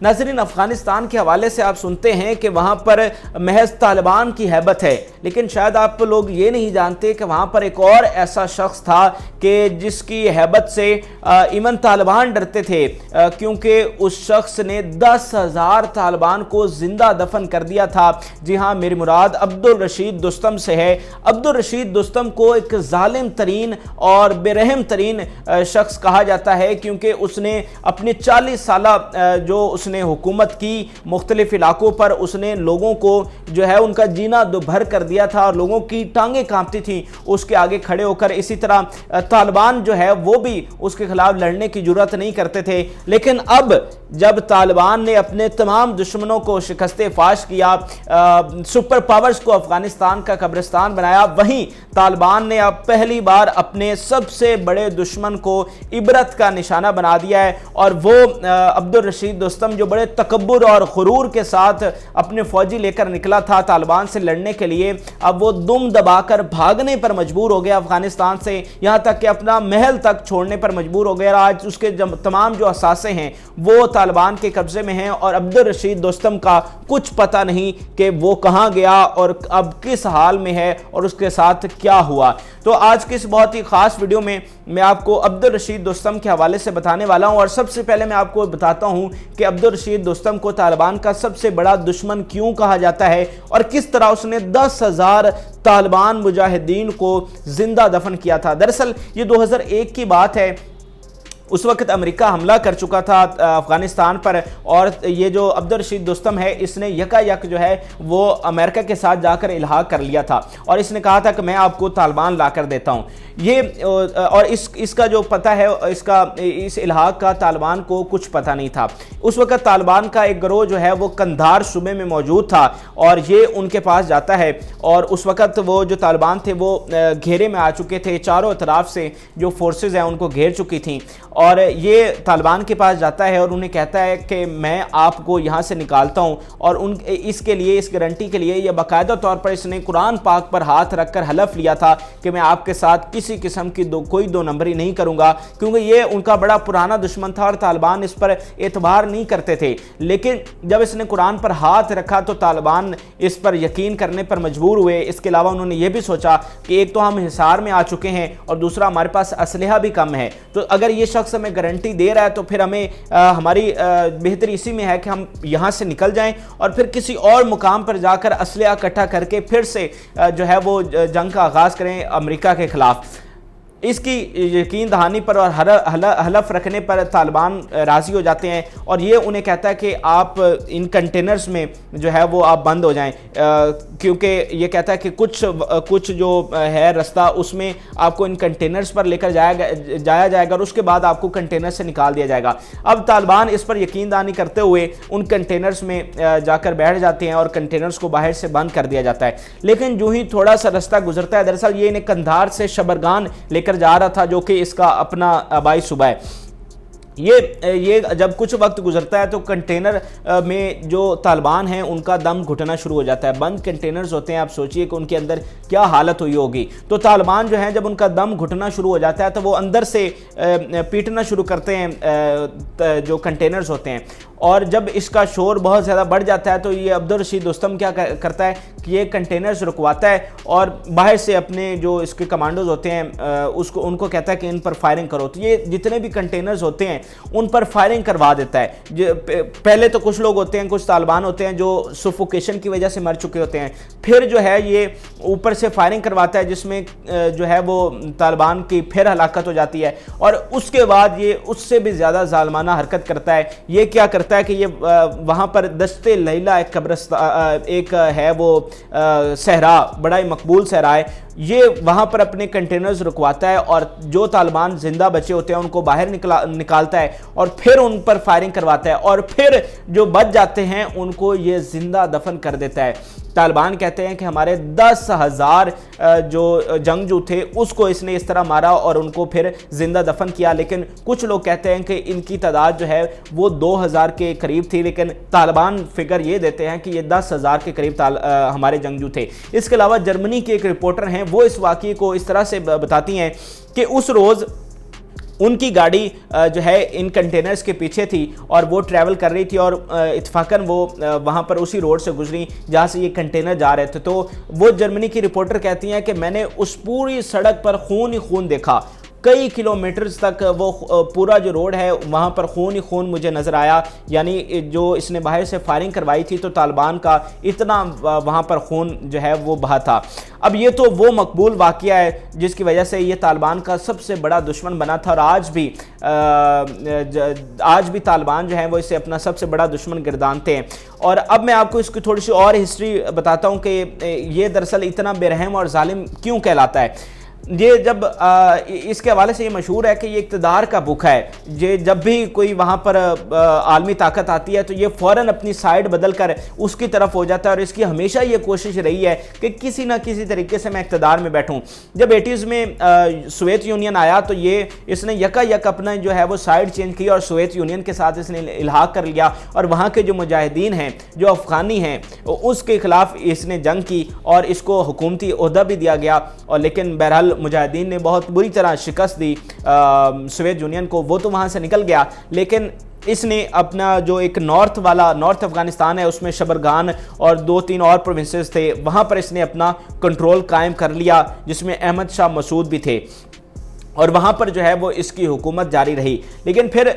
नाज़रीन, अफ़गानिस्तान के हवाले से आप सुनते हैं कि वहाँ पर महज तालिबान की हैबत है, लेकिन शायद आप लोग ये नहीं जानते कि वहाँ पर एक और ऐसा शख्स था कि जिसकी हैबत से इवन तालिबान डरते थे, क्योंकि उस शख्स ने 10,000 तालिबान को जिंदा दफन कर दिया था। जी हाँ, मेरी मुराद अब्दुल रशीद दोस्तम से है। अब्दुल रशीद दोस्तम को एक जालिम तरीन और बेरहम तरीन शख्स कहा जाता है, क्योंकि उसने अपने 40 साल जो उसने हुकूमत की मुख्तलिफ इलाकों पर, उसने लोगों को जो है उनका जीना दुभर कर दिया था और लोगों की टांगें कांपती थी उसके आगे खड़े होकर। इसी तरह तालिबान जो है वो भी उसके खिलाफ लड़ने की जुर्रत नहीं करते थे। लेकिन अब जब तालिबान ने अपने तमाम दुश्मनों को शिकस्ते फाश किया, सुपर पावर्स को अफगानिस्तान का कब्रिस्तान बनाया, वहीं तालिबान ने अब पहली बार अपने सबसे बड़े दुश्मन को इबरत का निशाना बना दिया है। और वो अब्दुल रशीद दोस्तम जो बड़े तकब्बुर और गुरूर के साथ अपने फौजी लेकर निकला था तालिबान से लड़ने के लिए, अब वो दुम दबाकर भागने पर मजबूर हो गया अफगानिस्तान से, यहाँ तक कि अपना महल तक छोड़ने पर मजबूर हो गया। आज उसके तमाम जो असासे हैं वो तालिबान के कब्जे में हैं और अब्दुल रशीद दोस्तम का कुछ पता नहीं कि वो कहाँ गया और अब किस हाल में है और उसके साथ क्या हुआ। तो आज की इस बहुत ही खास वीडियो में मैं आपको अब्दुल रशीद दोस्तम के हवाले से बताने वाला हूं। और सबसे पहले मैं आपको बताता हूं कि अब्दुल रशीद दोस्तम को तालिबान का सबसे बड़ा दुश्मन क्यों कहा जाता है और किस तरह उसने 10,000 तालिबान मुजाहिदीन को जिंदा दफन किया था। दरअसल ये 2001 की बात है। उस वक्त अमेरिका हमला कर चुका था अफगानिस्तान पर और ये जो अब्दुल रशीद दोस्तम है इसने यकायक जो है वो अमेरिका के साथ जाकर इल्हाक कर लिया था और इसने कहा था कि मैं आपको तालिबान ला कर देता हूँ। ये और इसका जो पता है, इस इल्हाक का तालिबान को कुछ पता नहीं था। उस वक्त तालिबान का एक गिरोह जो है वो कंधार सूबे में मौजूद था और ये उनके पास जाता है और उस वक्त वो जो तालिबान थे वो घेरे में आ चुके थे, चारों तरफ से जो फोर्सेस हैं उनको घेर चुकी थी। और ये तालिबान के पास जाता है और उन्हें कहता है कि मैं आपको यहाँ से निकालता हूँ और इसके लिए, इस गारंटी के लिए, यह बाकायदा तौर पर इसने कुरान पाक पर हाथ रखकर हलफ लिया था कि मैं आपके साथ किसी किस्म की कोई दो नंबरी नहीं करूँगा, क्योंकि ये उनका बड़ा पुराना दुश्मन था और तालिबान इस पर एतबार नहीं करते थे। लेकिन जब इसने कुरान पर हाथ रखा तो तालिबान इस पर यकीन करने पर मजबूर हुए। इसके अलावा उन्होंने ये भी सोचा कि एक तो हम हिसार में आ चुके हैं और दूसरा हमारे पास असलहा भी कम है, तो अगर ये शख्स हमें गारंटी दे रहा है तो फिर हमें हमारी बेहतरी इसी में है कि हम यहाँ से निकल जाएं और फिर किसी और मुकाम पर जाकर असलहा इकट्ठा करके फिर से जो है वो जंग का आगाज़ करें अमेरिका के खिलाफ। इसकी यकीन दहानी पर और हलफ रखने पर तालिबान राज़ी हो जाते हैं और ये उन्हें कहता है कि आप इन कंटेनर्स में जो है वो आप बंद हो जाएं, क्योंकि ये कहता है कि कुछ जो है रास्ता उसमें आपको इन कंटेनर्स पर लेकर जाया जाएगा और उसके बाद आपको कंटेनर से निकाल दिया जाएगा। अब तालिबान इस पर यकीन दहानी करते हुए उन कंटेनर्स में जाकर बैठ जाते हैं और कंटेनर्स को बाहर से बंद कर दिया जाता है। लेकिन जो ही थोड़ा सा रास्ता गुजरता है, दरअसल ये इन्हें कंधार से शबरगान लेकर जा रहा था जो कि इसका अपना आबाई सूबा है। ये जब कुछ वक्त गुजरता है तो कंटेनर में जो तालिबान हैं उनका दम घुटना शुरू हो जाता है। बंद कंटेनर्स होते हैं, आप सोचिए कि उनके अंदर क्या हालत हुई होगी। तो तालिबान जो हैं जब उनका दम घुटना शुरू हो जाता है तो वो अंदर से पीटना शुरू करते हैं जो कंटेनर्स होते हैं। और जब इसका शोर बहुत ज़्यादा बढ़ जाता है तो ये अब्दुल रशीद दोस्तम क्या करता है कि ये कंटेनर्स रुकवाता है और बाहर से अपने जो इसके कमांडोज होते हैं उनको कहता है कि इन पर फायरिंग करो। तो ये जितने भी कंटेनर्स होते हैं उन पर फायरिंग करवा देता है। पहले तो कुछ लोग होते हैं, कुछ तालिबान होते हैं जो सफोकेशन की वजह से मर चुके होते हैं, फिर जो है ये ऊपर से फायरिंग करवाता है जिसमें जो है वो तालिबान की फिर हलाकत हो जाती है और उसके बाद ये उससे भी ज़्यादा जालमाना हरकत करता है। ये क्या करता है कि ये वहाँ पर दस्ते लैला एक कब्रिस्तान एक है वो सहरा, बड़ा ही मकबूल सहरा है, ये वहाँ पर अपने कंटेनर्स रुकवाता है और जो तालिबान जिंदा बचे होते हैं उनको बाहर निकालता है और फिर उन पर फायरिंग करवाता है और फिर जो बच जाते हैं उनको ये जिंदा दफन कर देता है। तालिबान कहते हैं कि हमारे 10,000 जो जंगजू थे उसको इसने इस तरह मारा और उनको फिर जिंदा दफन किया। लेकिन कुछ लोग कहते हैं कि इनकी तादाद जो है वो 2,000 के करीब थी, लेकिन तालिबान फिगर ये देते हैं कि ये 10,000 के करीब हमारे जंगजू थे। इसके अलावा जर्मनी की एक रिपोर्टर हैं, वो इस वाक़ये को इस तरह से बताती हैं कि उस रोज़ ان کی گاڑی جو ہے ان کنٹینرز کے پیچھے تھی اور وہ ٹریول کر رہی تھی اور اتفاقاً وہ وہاں پر اسی روڈ سے گزری جہاں سے یہ کنٹینر جا رہے تھے. تو وہ جرمنی کی رپورٹر کہتی ہیں کہ میں نے اس پوری سڑک پر خون ہی خون دیکھا, کئی کلومیٹرز تک وہ پورا جو روڈ ہے وہاں پر خون ہی خون مجھے نظر آیا. یعنی جو اس نے باہر سے فائرنگ کروائی تھی تو طالبان کا اتنا وہاں پر خون جو ہے وہ بہا تھا. اب یہ تو وہ مقبول واقعہ ہے جس کی وجہ سے یہ طالبان کا سب سے بڑا دشمن بنا تھا, اور آج بھی طالبان جو ہے وہ اسے اپنا سب سے بڑا دشمن گردانتے ہیں. اور اب میں آپ کو اس کی تھوڑی سی اور ہسٹری بتاتا ہوں کہ یہ دراصل اتنا بے رحم اور ظالم کیوں کہلاتا ہے. یہ جب اس کے حوالے سے یہ مشہور ہے کہ یہ اقتدار کا بھوکا ہے. یہ جب بھی کوئی وہاں پر عالمی طاقت آتی ہے تو یہ فوراً اپنی سائیڈ بدل کر اس کی طرف ہو جاتا ہے, اور اس کی ہمیشہ یہ کوشش رہی ہے کہ کسی نہ کسی طریقے سے میں اقتدار میں بیٹھوں. جب 80s میں سوویت یونین آیا تو اس نے یک اپنا جو ہے وہ سائیڈ چینج کی اور سوویت یونین کے ساتھ اس نے الحاق کر لیا, اور وہاں کے جو مجاہدین ہیں جو افغانی ہیں اس کے خلاف اس نے جنگ کی اور اس کو حکومتی عہدہ بھی دیا گیا. اور لیکن بہرحال مجاہدین نے بہت بری طرح شکست دی سوویت یونین کو, وہ تو وہاں سے نکل گیا, لیکن اس نے اپنا جو ایک نارتھ افغانستان ہے اس میں شبرغان اور 2-3 اور پروونسز تھے, وہاں پر اس نے اپنا کنٹرول قائم کر لیا جس میں احمد شاہ مسعود بھی تھے, اور وہاں پر جو ہے وہ اس کی حکومت جاری رہی. لیکن پھر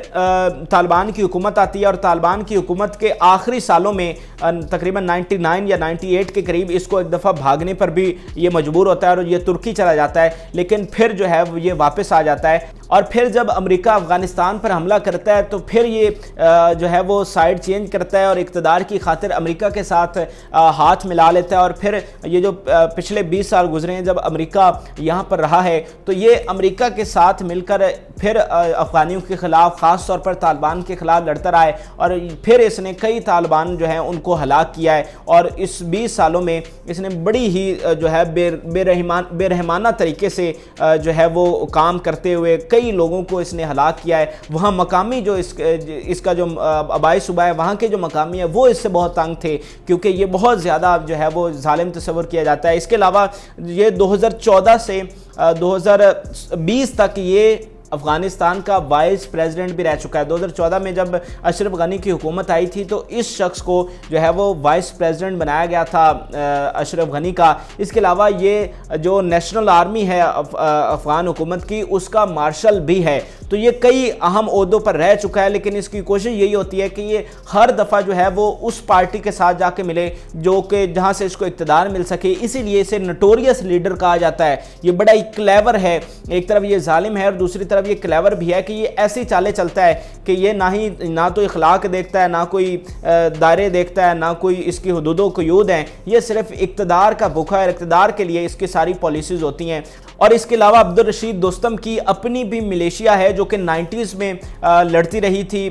طالبان کی حکومت آتی ہے, اور طالبان کی حکومت کے آخری سالوں میں تقریباً 99 یا 98 کے قریب اس کو ایک دفعہ بھاگنے پر بھی یہ مجبور ہوتا ہے اور یہ ترکی چلا جاتا ہے, لیکن پھر جو ہے وہ یہ واپس آ جاتا ہے. اور پھر جب امریکہ افغانستان پر حملہ کرتا ہے تو پھر یہ جو ہے وہ سائیڈ چینج کرتا ہے اور اقتدار کی خاطر امریکہ کے ساتھ ہاتھ ملا لیتا ہے. اور پھر یہ جو پچھلے 20 سال گزرے ہیں جب امریکہ یہاں پر رہا ہے تو یہ امریکہ کے ساتھ مل کر پھر افغانیوں کے خلاف خاص طور پر طالبان کے خلاف لڑتا رہا ہے, اور پھر اس نے کئی طالبان جو ہیں ان کو ہلاک کیا ہے. اور اس 20 سالوں میں اس نے بڑی ہی جو ہے بے رحمانہ طریقے سے جو ہے وہ کام کرتے ہوئے کئی لوگوں کو اس نے ہلاک کیا ہے. وہاں مقامی جو اس کا جو آبائی صوبہ ہے وہاں کے جو مقامی ہیں وہ اس سے بہت تنگ تھے, کیونکہ یہ بہت زیادہ جو ہے وہ ظالم تصور کیا جاتا ہے. اس کے علاوہ یہ 2014 سے 2020 تک یہ افغانستان کا وائس پریزیڈنٹ بھی رہ چکا ہے. 2014 میں جب اشرف غنی کی حکومت آئی تھی تو اس شخص کو جو ہے وہ وائس پریزیڈنٹ بنایا گیا تھا اشرف غنی کا. اس کے علاوہ یہ جو نیشنل آرمی ہے افغان حکومت کی اس کا مارشل بھی ہے. تو یہ کئی اہم عہدوں پر رہ چکا ہے, لیکن اس کی کوشش یہی ہوتی ہے کہ یہ ہر دفعہ جو ہے وہ اس پارٹی کے ساتھ جا کے ملے جو کہ جہاں سے اس کو اقتدار مل سکے. اسی لیے اسے نوٹوریس لیڈر کہا جاتا ہے. یہ بڑا ہی کلیور ہے, ایک طرف یہ ظالم ہے اور دوسری طرف یہ کلیور بھی ہے کہ یہ ایسی چالیں چلتا ہے کہ یہ نہ تو اخلاق دیکھتا ہے, نہ کوئی دائرے دیکھتا ہے, نہ کوئی اس کی حدود و قیود ہیں. یہ صرف اقتدار کا بھوکا ہے, اقتدار کے لیے اس کی ساری پالیسیز ہوتی ہیں. اور اس کے علاوہ عبدالرشید دوستم کی اپنی بھی ملیشیا ہے جو کہ 90s میں لڑتی رہی تھی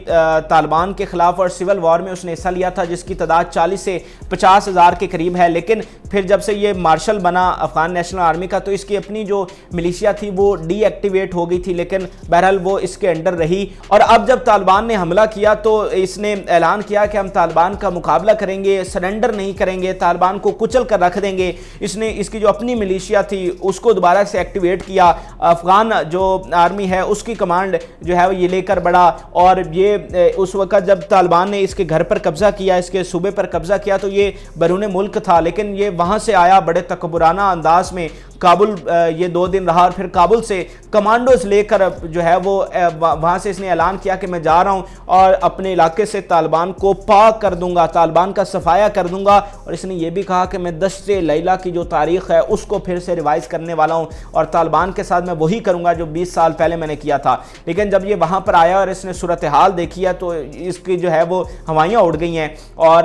طالبان کے خلاف, اور سول وار میں اس نے حصہ لیا تھا جس کی تعداد 40 سے 50 ہزار کے قریب ہے. لیکن پھر جب سے یہ مارشل بنا افغان نیشنل آرمی کا تو اس کی اپنی جو ملیشیا تھی وہ ڈی ایکٹیویٹ ہو گئی تھی, لیکن بہرحال وہ اس کے انڈر رہی. اور اب جب طالبان نے حملہ کیا تو اس نے اعلان کیا کہ ہم طالبان کا مقابلہ کریں گے, سرنڈر نہیں کریں گے, طالبان کو کچل کر رکھ دیں گے. اس نے اس کی جو اپنی ملیشیا تھی اس کو دوبارہ سے ایکٹیویٹ کیا. افغان جو آرمی ہے اس کی کمانڈ جو ہے وہ یہ لے کر بڑھا, اور یہ اس وقت جب طالبان نے اس کے گھر پر قبضہ کیا, اس کے صوبے پر قبضہ کیا تو یہ بیرون ملک تھا, لیکن یہ وہاں سے آیا بڑے تکبرانہ انداز میں کابل یہ 2 دن رہا, اور پھر کابل سے کمانڈوز لے کر جو ہے وہ وہاں سے اس نے اعلان کیا کہ میں جا رہا ہوں اور اپنے علاقے سے طالبان کو پاک کر دوں گا, طالبان کا صفایا کر دوں گا. اور اس نے یہ بھی کہا کہ میں دشت لیلہ کی جو تاریخ ہے اس کو پھر سے ریوائز کرنے والا ہوں, اور طالبان کے ساتھ میں وہی کروں گا جو 20 سال پہلے میں نے کیا تھا. لیکن جب یہ وہاں پر آیا اور اس نے صورتحال دیکھی ہے تو اس کی جو ہے وہ ہوائیاں اڑ گئی ہیں, اور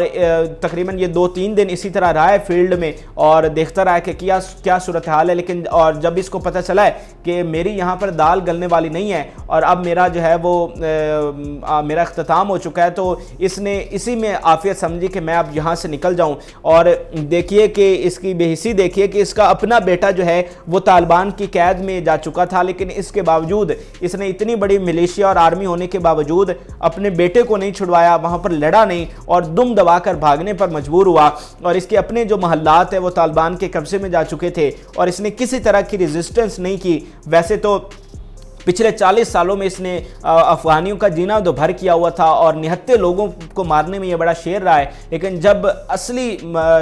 تقریباً یہ 2-3 دن اسی طرح رہا ہے فیلڈ میں اور دیکھتا رہا کہ کیا صورتحال ہے. لیکن اور جب اس کو پتہ چلا ہے کہ میری یہاں پر دال گلنے والی نہیں ہے اور اب میرا جو ہے وہ میرا اختتام ہو چکا ہے, تو اس نے اسی میں عافیت سمجھی کہ میں اب یہاں سے نکل جاؤں. اور دیکھیے کہ اس کی بے حسی دیکھیے کہ اس کا اپنا بیٹا جو ہے وہ طالبان کی قید میں جا چکا تھا, لیکن اس کے باوجود اس نے اتنی بڑی ملیشیا اور آرمی ہونے کے باوجود اپنے بیٹے کو نہیں چھڑوایا, وہاں پر لڑا نہیں اور دم دبا کر بھاگنے پر مجبور ہوا. اور اس کے اپنے جو محلات ہیں وہ طالبان کے قبضے میں جا چکے تھے اور اس نے کسی طرح کی ریزسٹنس نہیں کی. ویسے تو पिछले 40 सालों में इसने अफगानियों का जीना दोभर किया हुआ था और 79 लोगों को मारने में ये बड़ा शेर रहा है। लेकिन जब असली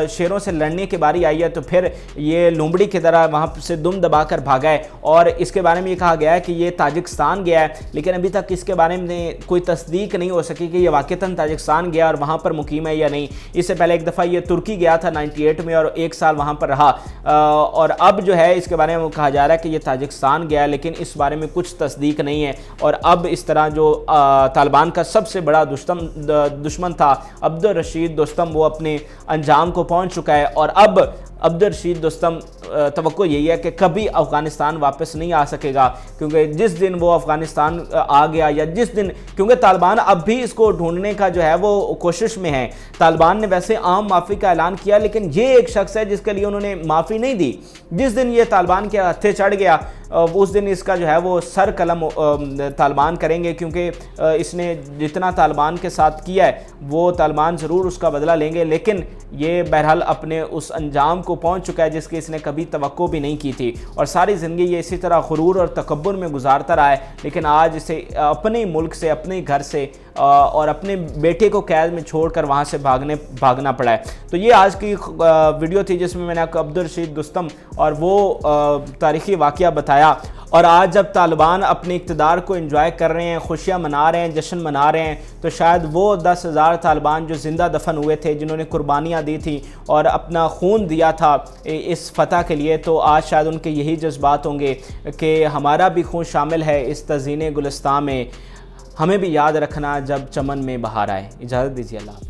शेरों से लड़ने की बारी आई है तो फिर ये लोमड़ी की तरह वहाँ से दुम दबाकर भागा है। और इसके बारे में ये कहा गया है कि ये ताजिकिस्तान गया है, लेकिन अभी तक इसके बारे में कोई तस्दीक नहीं हो सकी कि ये वाक़तन ताजिकिस्तान गया और वहाँ पर मुकीम है या नहीं। इससे पहले एक दफ़ा ये तुर्की गया था 98 में और 1 साल वहाँ पर रहा, और अब जो है इसके बारे में कहा जा रहा है कि ये ताजिकिस्तान गया है, लेकिन इस बारे में कुछ तस्दीक नहीं है। और अब इस तरह जो तालिबान का सबसे बड़ा दुश्मन था अब्दुल रशीद दोस्तम, वो अपने अंजाम को पहुंच चुका है। और अब अब्दुल रशीद दोस्तम तवक्को यही है कि कभी अफ़गानिस्तान वापस नहीं आ सकेगा, क्योंकि जिस दिन वो अफ़गानिस्तान आ गया या जिस दिन, क्योंकि तालिबान अब भी इसको ढूंढने का जो है वो कोशिश में है। तालिबान ने वैसे आम माफ़ी का ऐलान किया, लेकिन ये एक शख्स है जिसके लिए उन्होंने माफ़ी नहीं दी। जिस दिन ये तालिबान के हत्थे चढ़ गया उस दिन इसका जो है वो सर कलम तालिबान करेंगे, क्योंकि इसने जितना तालिबान के साथ किया है वो तालिबान ज़रूर उसका बदला लेंगे। लेकिन ये बहरहाल अपने उस अंजाम को पहुंच चुका है जिसकी इसने कभी तवक्को भी नहीं की थी, और सारी ज़िंदगी ये इसी तरह गुरूर और तकब्बुर में गुजारता रहा है। लेकिन आज इसे अपने मुल्क से, अपने घर से और अपने बेटे को कैद में छोड़कर वहाँ से भागना पड़ा है। तो ये आज की वीडियो थी जिसमें मैंने आपको अब्दुल रशीद दोस्तम और वो तारीख़ी वाक़या बताया। और आज जब तालिबान अपने इक़्तिदार को एंजॉय कर रहे हैं, खुशियाँ मना रहे हैं, जश्न मना रहे हैं, तो शायद वो 10,000 तालिबान जो ज़िंदा दफन हुए थे, जिन्होंने कुर्बानियाँ दी थी और अपना खून दिया था इस फतह के लिए, तो आज शायद उनके यही जज्बात होंगे कि हमारा भी खून शामिल है इस तज़ीने गुलिस्तां में, हमें भी याद रखना जब चमन में बहार आए। इजाज़त दीजिए, अल्लाह।